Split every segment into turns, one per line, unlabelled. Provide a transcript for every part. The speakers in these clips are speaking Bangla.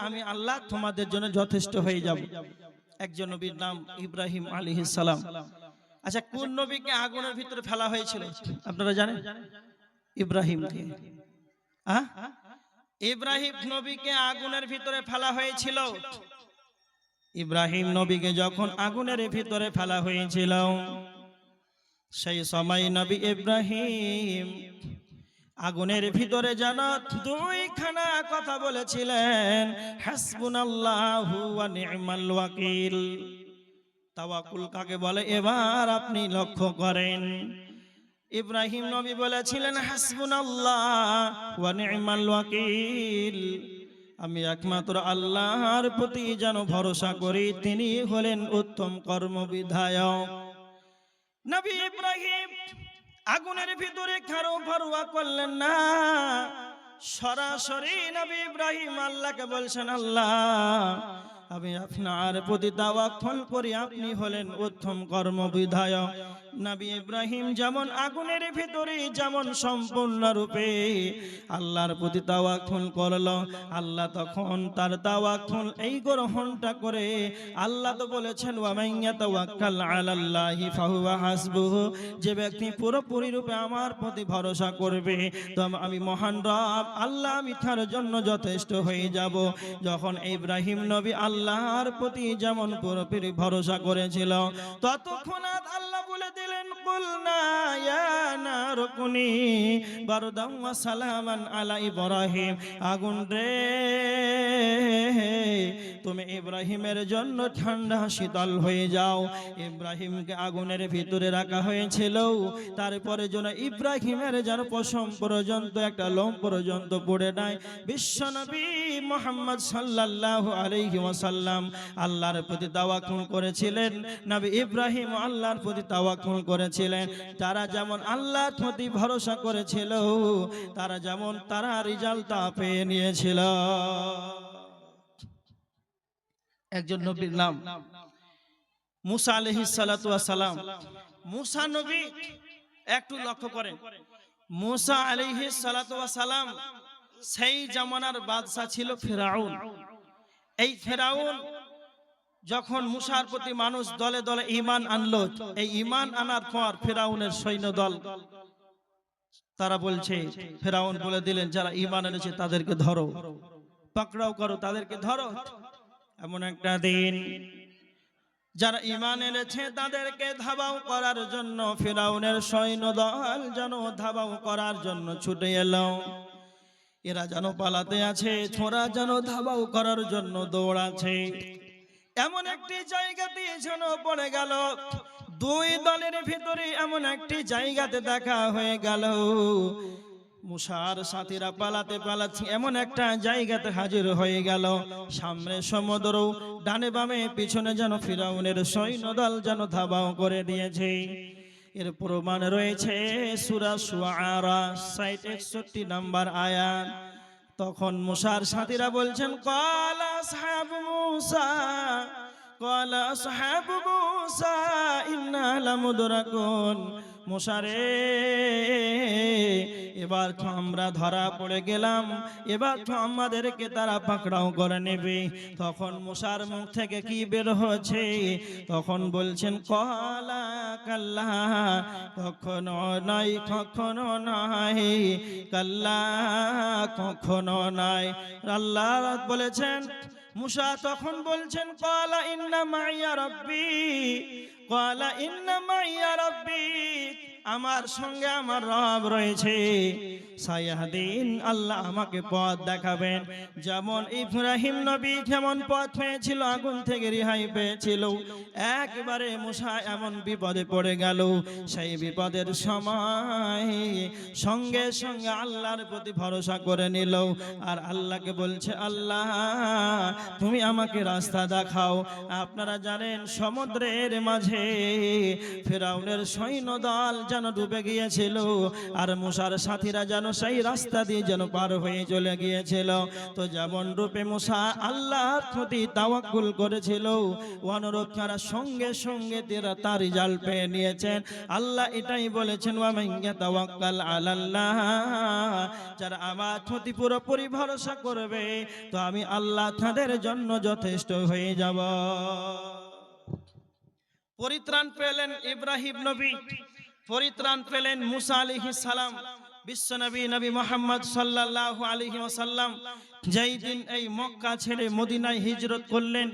আমি আল্লাহ তোমাদের জন্য যথেষ্ট হয়ে যাব। একজন নবীর নাম ইব্রাহিম আলাইহিস সালাম। আচ্ছা, কোন নবীকে আগুনের ভিতরে ফেলা হয়েছিল আপনারা জানেন? ইব্রাহিমকে। ইব্রাহিম নবীকে আগুনের ভিতরে ফেলা হয়েছিল। ইব্রাহিম নবীকে যখন আগুনের ভিতরে ফেলা হয়েছিল, সেই সময় নবী ইব্রাহিম আগুনের ভিতরে যেন দুইখানা কথা বলেছিলেন, হাসবুনাল্লাহু ওয়া নি'মাল ওয়াকিল। তাওয়াক্কুল কাকে বলে এবার আপনি লক্ষ্য করেন। ইব্রাহিম নবী বলেছিলেন হাসবুনাল্লাহ ওয়া নি'মাল ওয়াকিল, আমি একমাত্র আল্লাহর প্রতি যেন ভরসা করি, তিনি হলেন উত্তম কর্মবিধায়ক। নবী ইব্রাহিম আগুনের ভিতরে কারো পরোয়া করলেন না, সরাসরি নবী ইব্রাহিম আল্লাহকে বলছেন, আল্লাহ আমি আপনার প্রতি তাওয়াক্কুল করি, আপনি হলেন উত্তম কর্মবিধায়ক। নবী ইব্রাহিম যেমন আগুনের ভিতরে যেমন সম্পূর্ণরূপে আল্লাহর প্রতি তাওয়াক্কুল করলো, আল্লাহ তখন তার তাওয়াক্কুল এই গ্রহণটা করে, আল্লাহ তো বলেছেন ওয়া মান ইয়াতাওয়াক্কাল আলাল্লাহি ফাহুয়া হাসবুহু, যে ব্যক্তি পুরোপুরি রূপে আমার প্রতি ভরসা করবে তো আমি মহান রব আল্লাহ আমি তার জন্য যথেষ্ট হয়ে যাব। যখন ইব্রাহিম নবী আল্লাহর প্রতি যেমন পুরোপুরি ভরসা করেছিল, ততক্ষণ আল্লাহ বলে দিলেন, কুলনা ইয়া নারু কুনি বারদাম ওয়া সালামান আলা ইব্রাহিম, আগুন রে তুমি ইব্রাহিমের জন্য ঠান্ডা শীতল হয়ে যাও। ইব্রাহিমকে আগুনের ভিতরে রাখা হয়েছিল, তারপরে যেন ইব্রাহিমের যেন পশম পর্যন্ত একটা লোম পর্যন্ত পড়ে নাই। বিশ্বনবী মুহাম্মদ সাল্লাল্লাহু আলাইহি ওয়াসাল্লাম আল্লাহর প্রতি তাওয়াক্কুল করেছিলেন, নবী ইব্রাহিম আল্লাহর প্রতি তাওয়াক্কুল করেছিলেন। তারা যেমন আল্লাহর প্রতি ভরসা করেছিল, তারা যেমন তারা রেজাল্টটা পেয়ে নিয়েছিল। একজন নবীর নাম মুসা আলাইহিস সালাতু ওয়াস সালাম। মুসা নবী, একটু লক্ষ্য করেন, মুসা আলাইহিস সালাতু ওয়াস সালাম সেই জামানার বাদশা ছিল ফিরাউন। এই ফিরাউন যখন মুসার প্রতি মানুষ দলে দলে ঈমান আনলো, এই ঈমান আনার পর ফিরাউনের সৈন্য দল তারা বলছে, ফিরাউন বলে দিলেন যারা ঈমান এনেছে তাদেরকে ধরো, পাকড়াও করো, তাদেরকে ধরো। এমন একটা দিন যারা ঈমান এনেছে তাদেরকে ধাবাও করার জন্য ফিরাউনের সৈন্য দল যেন ধাবাও করার জন্য ছুটে এলো। এরা যেন পালাতে আছে, ছোড়া যেন ধাবাও করার জন্য দৌড়াচ্ছে। এমন একটি জায়গাতে যেন পড়ে গেল, দুই দলের ভিতরে এমন একটি জায়গাতে দেখা হয়ে গেল। মুসার সাথীরা পালাতে পালাচ্ছে, এমন একটা জায়গাতে হাজির হয়ে গেল, সামনে সমুদ্র, ডানে বামে পিছনে যেন ফিরাউনের সৈন্যদল যেন ধাবাও করে দিয়েছে। এর প্রমাণ রয়েছে সূরা শুআরা 61 নম্বর আয়াত। তখন মুসার সাথীরা বলছেন, ক্বালা আসহাবু মুসা ক্বালা আসহাবু মুসা ইন্না লামুদরাকুন, মুসা রে এবার তো আমরা ধরা পড়ে গেলাম, এবার তো আমাদেরকে তারা পাকড়াও করে নেবে। তখন মুসার মুখ থেকে কি বের হচ্ছে, তখন বলছেন ক্বালা কাল্লা, কখনো নাই, কখনো নাই, কাল্লা কখনো নাই। আল্লাহ বলেছেন, মুসা তখন বলছেন ক্বালা ইন্না মাইয়া রাব্বি, ক্বালা ইন্না মাইয়া রাব্বি, আমার সঙ্গে আমার রব রয়েছে, সায়াহদিন, আল্লাহ আমাকে পথ দেখাবেন। যেমন ইব্রাহিম নবী যেমন পথ পেয়েছিল, আগুন থেকে রেহাই পেয়েছিল, একবারে মুসা এমন বিপদে পড়ে গেল, সেই বিপদের সময় সঙ্গে সঙ্গে আল্লাহর প্রতি ভরসা করে নিল, আর আল্লাহকে বলছে, আল্লাহ তুমি আমাকে রাস্তা দেখাও। আপনারা জানেন সমুদ্রের মাঝে ফিরাউনের সৈন্যদল যেন ডুবে গিয়েছিল, আর মুসার সাথীরা যেন সেই রাস্তা দিয়ে যেন পার হয়ে চলে গিয়েছিল। তো যেমন রূপে মুসা আল্লাহর প্রতি তাওয়াক্কুল করেছিল, অনুরূপ তারা সঙ্গে সঙ্গে তার রেজাল্ট পেয়ে নিয়েছেন। আল্লাহ এটাই বলেছেন, ওয়া মান ইয়াতাওয়াক্কাল আলাল্লাহ, যারা আমার প্রতি পুরোপুরি ভরসা করবে তো আমি আল্লাহ তাদের জন্য যথেষ্ট হয়ে যাব। পরিত্রাণ পেলেন ইব্রাহিম নবী, পরিত্রাণ পেলেন মুসা আলাইহিস সালাম। বিশ্বনবী নবী মুহাম্মদ সাল্লাল্লাহু আলাইহি ওয়াসাল্লাম যেই দিন এই মক্কা ছেড়ে মদিনায় হিজরত করলেন,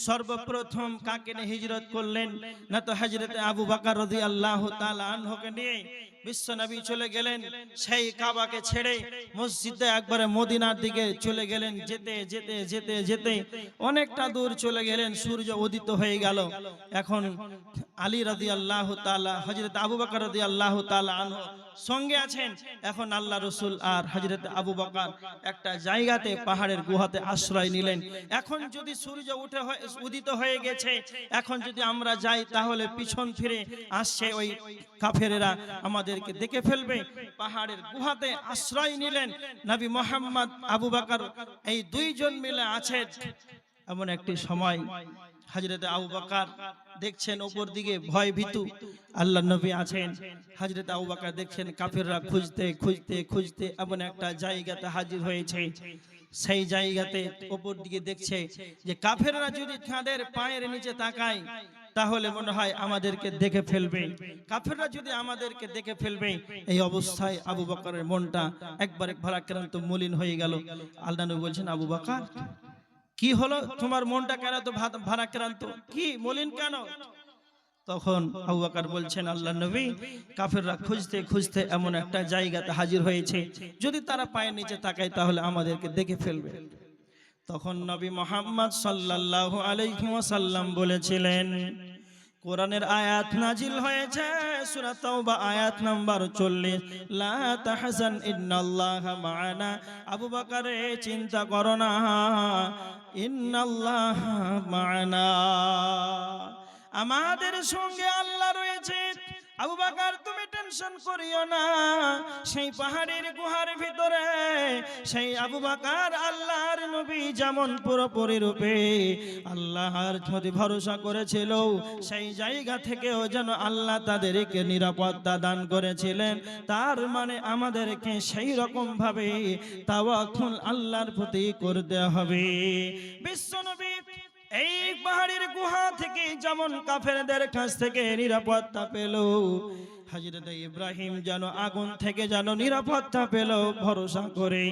সর্বপ্রথম কাকে নিয়ে হিজরত করলেন? না তো হযরতে আবু বকর রাদিয়াল্লাহু তাআলা আনহুকে নিয়ে বিশ্বনবী চলে গেলেন। সেই কাবাকে ছেড়ে মসজিদে একবারে মদিনার দিকে চলে গেলেন। যেতে যেতে যেতে যেতে অনেকটা দূর চলে গেলেন, সূর্য উদিত হয়ে গেল। এখন আলী রাদিয়াল্লাহু তাআলা, হযরত আবু বকর রাদিয়াল্লাহু তাআলা আনহু সঙ্গে আছেন। এখন আল্লাহ রাসূল আর হযরত আবু বকর একটা জায়গাতে পাহাড়ের গুহাতে আশ্রয় নিলেন। এখন যদি সূর্য উদিত হয়ে গেছে, এখন যদি আমরা যাই তাহলে পিছন ফিরে আসছে ওই কাফেরেরা আমাদেরকে দেখে ফেলবে। পাহাড়ের গুহাতে আশ্রয় নিলেন নবী মুহাম্মদ, আবু বকর, এই দুইজন মিলে আছেন। এমন একটি সময় হযরত আবু বকর দেখছেন উপর দিকে ভয় ভীতু আল্লাহ নবী আছেন। হযরত আবু বকর দেখছেন কাফেররা খুঁজতে খুঁজতে খুঁজতে এমন একটা জায়গাতে হাজির হয়েছে। সেই জায়গাতে উপর দিকে দেখছে যে কাফেররা যদি তাদের পায়ের নিচে তাকায় তাহলে মনে হয় আমাদেরকে দেখে ফেলবে, কাফেররা যদি আমাদেরকে দেখে ফেলবে। এই অবস্থায় আবু বকরের মনটা একবারে ভারাক্রান্ত মলিন হয়ে গেল। আল্লাহ নবী বলছেন, আবু বকর কি হলো তোমার মনটা কেন তো ভারাক্রান্ত, কি মলিন কেন? তখন আবু বকর বলছেন, আল্লাহ নবী, কাফেররা খুঁজতে খুঁজতে এমন একটা জায়গাতে হাজির হয়েছে, যদি তারা পায়ের নিচে তাকায় তাহলে আমাদেরকে দেখে ফেলবে। তখন নবী মুহাম্মদ সাল্লাল্লাহু আলাইহি ওয়াসাল্লাম বলেছিলেন, কোরআনের আয়াত নাজিল হয়েছে সূরা তাওবা আয়াত নাম্বার 40, লা তাহজান ইন্নাল্লাহা মা'ানা। আবু বকর চিন্তা করো না, ইন্নাল্লাহা মা'ানা, আমাদের সঙ্গে আল্লাহ রয়েছে। আবু বকর তুমি টেনশন করিও না, সেই পাহাড়ের গুহার ভিতরে সেই আবু বকর আল্লাহর নবী যেমন পুরোপুরি রূপে আল্লাহর প্রতি ভরসা করেছিল, সেই জায়গা থেকেও যেন আল্লাহ তাদেরকে নিরাপত্তা দান করেছিলেন। তার মানে আমাদেরকে সেই রকম ভাবে তাওয়াক্কুল আল্লাহর প্রতি করতে হবে। বিশ্বনবী এই পাহাড়ের গুহা থেকে যেমন কাফেরদের কাছ থেকে নিরাপত্তা পেল, হযরত ইব্রাহিম যেন আগুন থেকে যেন নিরাপত্তা পেল ভরসা করে।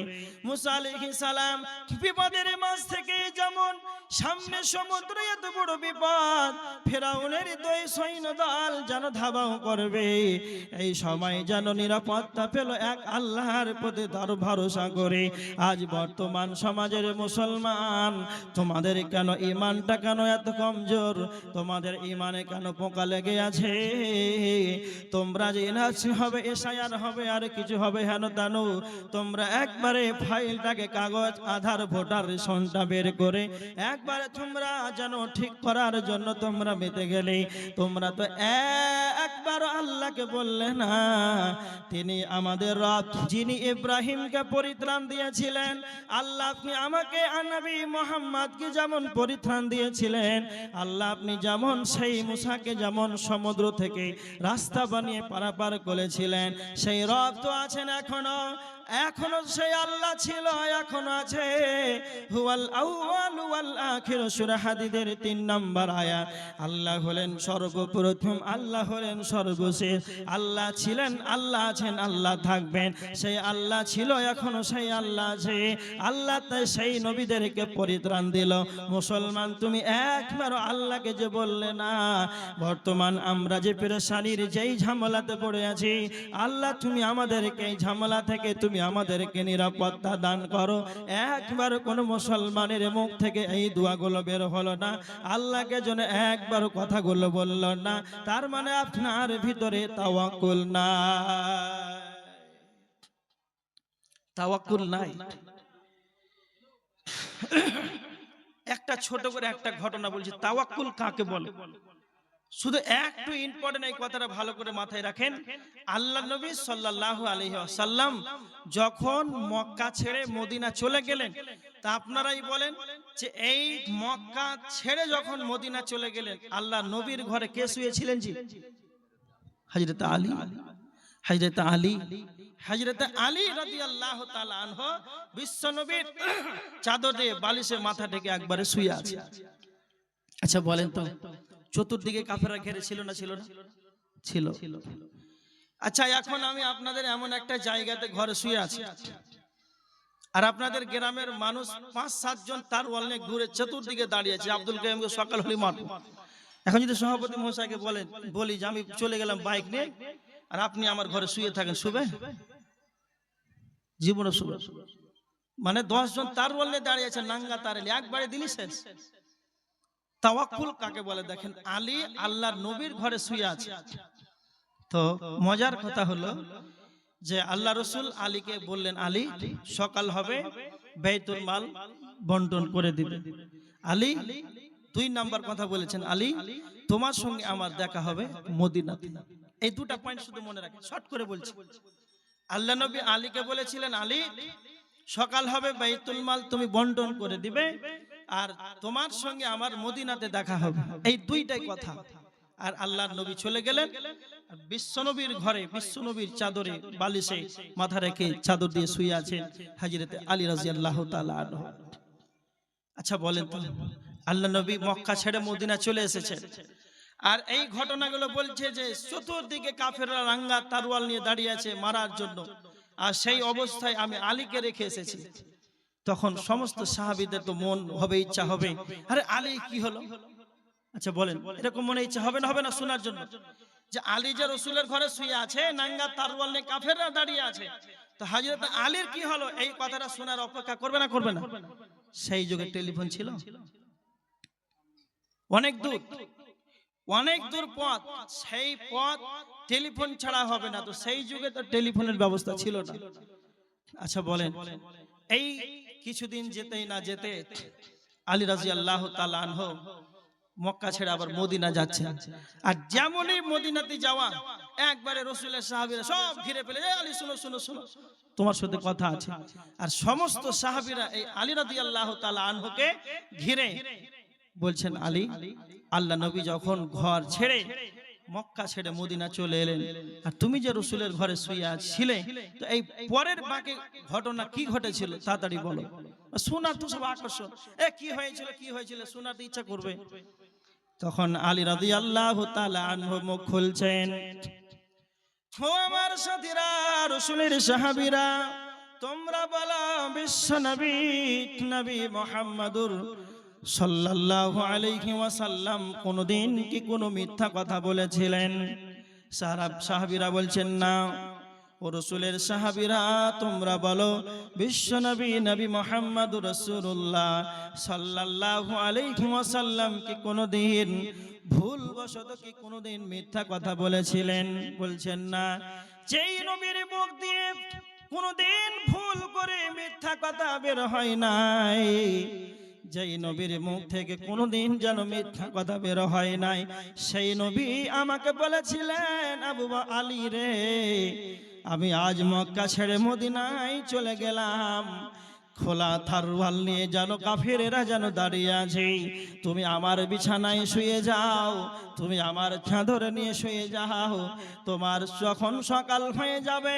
মুসা আলাইহিস সালাম বিপদের মাঝ থেকে যেমন, সামনে সমুদ্র এত বড় বিপদ, ফিরাউনের দুই সৈন্যদল যেন ধাওয়া করবে, এই সময় যেন নিরাপত্তা পেল এক আল্লাহর প্রতি তার ভরসা করে। আজ বর্তমান সমাজের মুসলমান, তোমাদের কেন ঈমানটা কেন এত কমজোর? তোমাদের ঈমানে কেন পোকা লেগে আছে? তোমরা যে এনআরসি হবে, এসআইআর হবে, আর কিছু হবে হেন তেন, তোমরা একবারে ফাইলটাকে কাগজ আধার ভোটার রেশনটা বের করে একবারে তোমরা যেন ঠিক করার জন্য তোমরা মেতে গেলে, তোমরা তো একবার আল্লাহকে বললে না, তিনি আমাদের রব, যিনি ইব্রাহিমকে পরিত্রাণ দিয়েছিলেন। আল্লাহ আপনি আমাকে নবী মুহাম্মদকে যেমন পরিত্রাণ দিয়েছিলেন, আল্লাহ আপনি যেমন সেই মুসাকে যেমন সমুদ্র থেকে রাস্তা বানিয়ে পারাপার করেছিলেন, সেই রব তো আছেন এখনো, এখনো সেই আল্লাহ ছিল, এখনো আছে। হুয়াল আউয়াল ওয়াল আখির, সূরা হাদীদের 3 নম্বর আয়াত। আল্লাহ হলেন সর্বপ্রথম, আল্লাহ হলেন সর্বশেষ। আল্লাহ ছিলেন, আল্লাহ আছেন, আল্লাহ থাকবেন। সেই আল্লাহ ছিল, এখনো সেই আল্লাহ আছে। আল্লাহ তাই সেই নবীদেরকে পরিত্রাণ দিল। মুসলমান তুমি একবারও আল্লাহকে যে বললে না, বর্তমান আমরা যে পেরেশানির যেই ঝামেলাতে পড়ে আছি, আল্লাহ তুমি আমাদেরকে এই ঝামেলা থেকে তুমি আমাদেরকে নিরাপত্তা দান করো, একবার কোন মুসলমানের মুখ থেকে এই দোয়াগুলো বের হলো না, আল্লাহকে যেন একবার কথাগুলো বলল না, তার মানে আপনার ভিতরে তাওয়াক্কুল নাই, তাওয়াক্কুল নাই। একটা ছোট করে একটা ঘটনা বলছি, তাওয়াক্কুল কাকে বলে? শুধু একটু ইম্পর্টেন্ট এই কথাটা ভালো করে মাথায় রাখেন, আল্লাহ নবী সাল্লাল্লাহু আলাইহি ওয়াসাল্লাম যখন মক্কা ছেড়ে মদিনা চলে গেলেন, তা আপনারাই বলেন যে এই মক্কা ছেড়ে যখন মদিনা চলে গেলেন, আল্লাহ নবীর ঘরে কে শুয়েছিলেন? জি, হযরত আলী। হযরত আলী, হযরত আলী রাদিয়াল্লাহু তাআলা আনহু বিশ্ব নবীর চাদর দিয়ে বালিশে মাথা ঢেকে একবারে শুয়ে আছে। আচ্ছা বলেন তো, চতুর্দিকে কাফেররা ঘিরে ছিল না ছিল না? ছিল। আচ্ছা এখন আমি আপনাদের এমন একটা জায়গাতে ঘরে শুয়ে আছি, আর আপনাদের গ্রামের মানুষ 5-7 জন তার ওয়াল নিয়ে ঘুরে চতুর্দিকে দাঁড়িয়ে আছে, আব্দুল কাইমকে সকাল হলি মার। এখন যদি সভাপতি মহাশয়কে বলি যে আমি চলে গেলাম বাইক নিয়ে, আর আপনি আমার ঘরে শুয়ে থাকেন, শুবে? জীবনে শুবে? মানে 10 জন তার ওয়াল নিয়ে দাঁড়িয়ে আছে, নাঙ্গা তারেলি একবারে দিলি শেষ। তাওয়াক্কুল কাকে বলে দেখেন, আলী আল্লাহর নবীর ঘরে শুয়ে আছে। তো মজার কথা হলো যে আল্লাহ রসুল আলীকে বললেন, আলী সকাল হবে, বাইতুল মাল বন্টন করে দিবে। আলী 2 নাম্বার কথা বলেছেন, আলী তোমার সঙ্গে আমার দেখা হবে মদিনাতে। এই দুটা পয়েন্ট শুধু মনে রাখেন, শর্ট করে বলছি। আল্লাহ নবী আলীকে বলেছিলেন, আলী সকাল হবে, বাইতুল মাল তুমি বন্টন করে দিবে, আর তোমার সঙ্গে আমার মদিনাতে দেখা হবে। এই দুইটাই কথা। আর আল্লাহর নবী চলে গেলেন, বিশ্বনবীর ঘরে বিশ্বনবীর চাদরে বালিশে মাথা রেখে চাদর দিয়ে শুয়ে আছেন হযরত আলী রাদিয়াল্লাহু তাআলা আনহু। আচ্ছা বলেন তো, আল্লাহ নবী মক্কা ছেড়ে মদিনা চলে এসেছেন, আর এই ঘটনাগুলো বলছে যে চতুর্দিকে কাফেররা রাঙ্গা তারওয়াল নিয়ে দাঁড়িয়ে আছে মারার জন্য, আর সেই অবস্থায় আমি আলীকে রেখে এসেছি। তখন সমস্ত সাহাবীদের তো মন হবে, ইচ্ছা হবে, আরে আলী কি হলো? আচ্ছা বলেন, এরকম মনে ইচ্ছা হবে না, হবে না শোনার জন্য যে আলী যে রাসূলের ঘরে শুয়ে আছে, নাঙ্গা তারওয়াল নিয়ে কাফেররা দাঁড়িয়ে আছে, তো হযরত আলীর কি হলো? এই কথাটা শোনার অপেক্ষা করবে না করবে না? সেই যুগে টেলিফোন ছিল অনেক দূর, অনেক দূর পথ, সেই পথ টেলিফোন ছাড়া হবে না, তো সেই যুগে তো টেলিফোনের ব্যবস্থা ছিল না। আচ্ছা বলেন, এই কিছুদিন যেতেই না যেতে আলী রাদিয়াল্লাহু তাআলা আনহু মক্কা ছেড়ে আবার মদিনা যাচ্ছে, আর যেমনই মদিনাতে যাওয়া একবারে রাসূলের সাহাবীরা সব ঘিরে ফেলে, এই আলী শুনো শুনো শুনো, তোমার সাথে কথা আছে। আর সমস্ত সাহাবীরা এই আলী রাদিয়াল্লাহু তাআলা আনহুকে ঘিরে বলছেন, আলী আল্লাহ নবী যখন ঘর ছেড়ে মক্কা ছেড়ে মদিনা চলে এলেন, আর তুমি যে রাসূলের ঘরে শুয়ে ছিলে, তো এই পরের বাকি ঘটনা কি ঘটেছিল তাড়াতাড়ি বলো। শোনার তো সব আকর্ষণ, কি হয়েছিল কি হয়েছিল শোনার ইচ্ছা করবে। তখন আলী রাদিয়াল্লাহু তাআলা আনহু মুখ খুলছেন, ও আমার সাথীরা, রাসূলের সাহাবীরা, তোমরা বলো বিশ্ব নবী নবী মুহাম্মদুর সাল্লাল্লাহু আলাইহি ওয়াসাল্লাম কোনদিন কি কোনো মিথ্যা কথা বলেছিলেন? সাহাবীরা বলছেন না। ও রাসূলের সাহাবীরা, তোমরা বলো বিশ্ব নবী নবী মুহাম্মদুর রাসূলুল্লাহ সাল্লাল্লাহু আলাইহি ওয়াসাল্লাম কি কোনদিন ভুলবশত কি কোনদিন মিথ্যা কথা বলেছিলেন? বলছেন না। যেই নবীর মুখ দিয়ে কোনদিন ভুল করে মিথ্যা কথা বের হয় নাই, যেই নবীর মুখ থেকে কোনদিন যেন মিথ্যা কথা বের হয় নাই, সেই নবী আমাকে বলেছিলেন, আবু আলী রে, আমি আজ মক্কা ছেড়ে মদিনায় চলে গেলাম, খোলা থারওয়াল নিয়ে যেন কাফেরেরা যেন দাঁড়িয়ে আছে, তুমি আমার বিছানায় শুয়ে যাও, তুমি আমার চাদর নিয়ে শুয়ে যাও, তোমার যখন সকাল হয়ে যাবে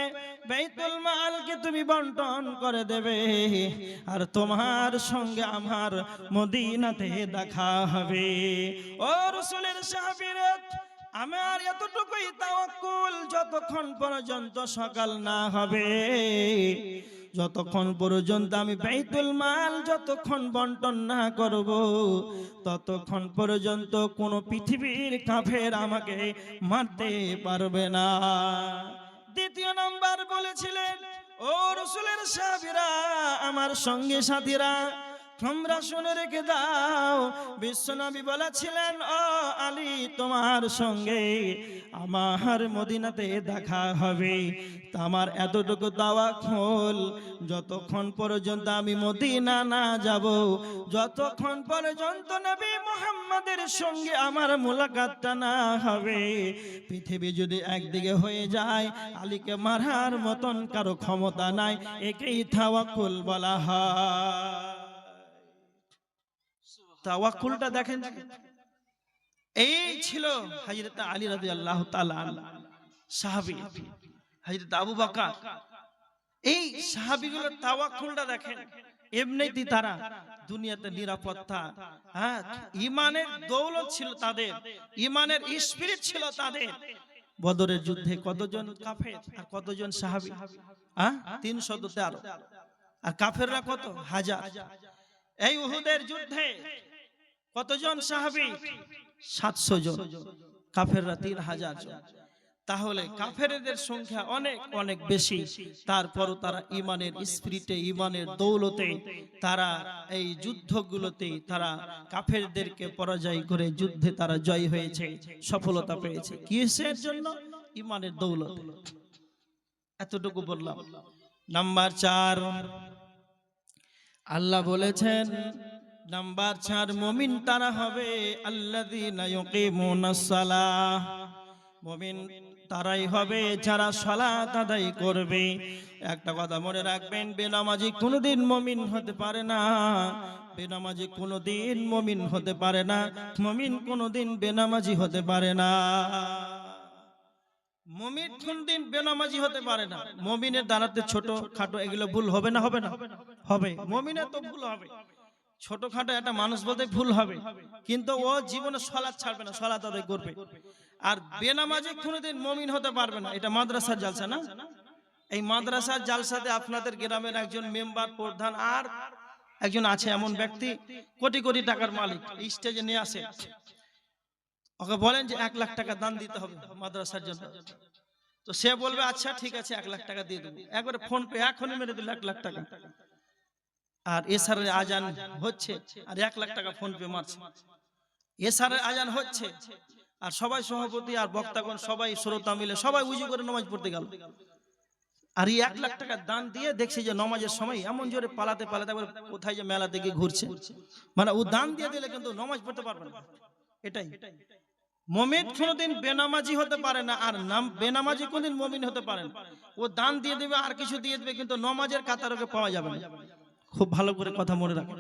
বাইতুল মালকে তুমি বন্টন করে দেবে, আর তোমার সঙ্গে আমার মদিনাতে দেখা হবে। ও রাসূলের সাহাবীরা, আমার এতটুকুই তাওয়াক্কুল, যতক্ষণ পর্যন্ত সকাল না হবে, যতক্ষণ পর্যন্ত আমি বাইতুল মাল যতক্ষণ বন্টন না করব, ততক্ষণ পর্যন্ত কোন পৃথিবীর কাফের আমাকে মারতে পারবে না। দ্বিতীয় নাম্বার বলেছিলেন, ও রাসূলের সাহাবীরা, আমার সঙ্গে সাথীরা, তোমরা শুনে রেখে দাও, বিশ্বনবী বলেছিলেন, ও আলী, তোমার সঙ্গে আমার মদিনাতে দেখা হবে। তা আমার এতটুকু তাওয়াক্কুল, যতক্ষণ পর্যন্ত আমি মদিনা না যাব, যতক্ষণ পর্যন্ত নবী মুহাম্মাদের সঙ্গে আমার মুলাকাতটা না হবে, পৃথিবী যদি একদিকে হয়ে যায়, আলীকে মারার মতন কারো ক্ষমতা নাই। একেই তাওয়াক্কুল বলা হয়। তাওয়াক্কুলটা দেখেন, এই ছিল হযরত আলী রাদিয়াল্লাহু তাআলা আনহু, সাহাবী হযরত আবু বকর। এই সাহাবীগুলোর তাওয়াক্কুলটা দেখেন, এমনিতেই তারা দুনিয়াতে নিরাপত্তা, হ্যাঁ, ঈমানের দৌলত ছিল তাদের, ঈমানের স্পিরিট ছিল তাদের। বদরের যুদ্ধে কতজন কাফের আর কতজন সাহাবী? 313। আর কাফেররা কত? 1000। এই উহুদের যুদ্ধে কতজন সাহাবী? 700 জন, কাফেররা 3000 জন। তাহলে কাফেরদের সংখ্যা অনেক অনেক বেশি, তারপরও তারা ঈমানের স্পিরিটে, ঈমানের দৌলতে তারা এই যুদ্ধগুলোতে তারা কাফেরদেরকে পরাজয় করে যুদ্ধে তারা জয় হয়েছে, সফলতা পেয়েছে। কিসের জন্য? ঈমানের দৌলতে। এতটুকু বললাম। নাম্বার 4, আল্লাহ বলেছেন, নাম্বার 4, মুমিন তারা হবে আল্লাযীনা ইউকিমুনাস সালাহ। মুমিন তারাই হবে যারা সালাত আদায় করবে। একটা কথা মনে রাখবেন, বেনামাজি কোনোদিন মুমিন হতে পারে না। বেনামাজি কোনোদিন মুমিন হতে পারে না। মুমিন কোনোদিন বেনামাজি হতে পারে না। মুমিন কোনদিন বেনামাজি হতে পারে না। মুমিনের দাঁড়াতে ছোট খাটো এগুলো ভুল হবে না? হবে না? হবে। মুমিনের তো ভুল হবে, ছোটখাটো একটা মানুষ বলতে ভুল হবে, কিন্তু ও জীবনে সালাত ছাড়বে না, সালাত আদায় করবে। আর বেনামাজি কোনোদিন মুমিন হতে পারবে না। এটা মাদ্রাসার জালসা না? এই মাদ্রাসার জালসাতে আপনাদের গ্রামের একজন মেম্বার, প্রধান আর একজন আছে এমন ব্যক্তি, কোটি কোটি টাকার মালিক, এই স্টেজে নিয়ে আসে, ওকে বলেন যে 1 লাখ টাকা দান দিতে হবে মাদ্রাসার জন্য। তো সে বলবে আচ্ছা ঠিক আছে 1 লাখ টাকা দিয়ে দেবো। একবারে ফোন পে এখনই মেরে দিল 1 লাখ টাকা। আর এশারের আজান হচ্ছে আর 1 লাখ টাকা ফোন পে মারছে। এশারের আজান হচ্ছে আর সবাই সভাপতি আর বক্তাগণ সবাই শ্রোতা মিলে সবাই উজু করে নামাজ পড়তে গেল। আর এই 1 লাখ টাকা দান দিয়ে দেখছি যে নামাজের সময় এমন জোরে পালাতে পালাতে কোথায় যে মেলা থেকে ঘুরছে। মানে ও দান দিয়ে দিলে কিন্তু নামাজ পড়তে পারবে না। এটাই মুমিন কোনদিন বেনামাজি হতে পারে না, আর নাম বেনামাজি কোনদিন মুমিন হতে পারে না। ও দান দিয়ে দেবে আর কিছু দিয়ে দেবে, কিন্তু নামাজের কাতারকে পাওয়া যাবে না। খুব ভালো করে কথা মনে রাখো।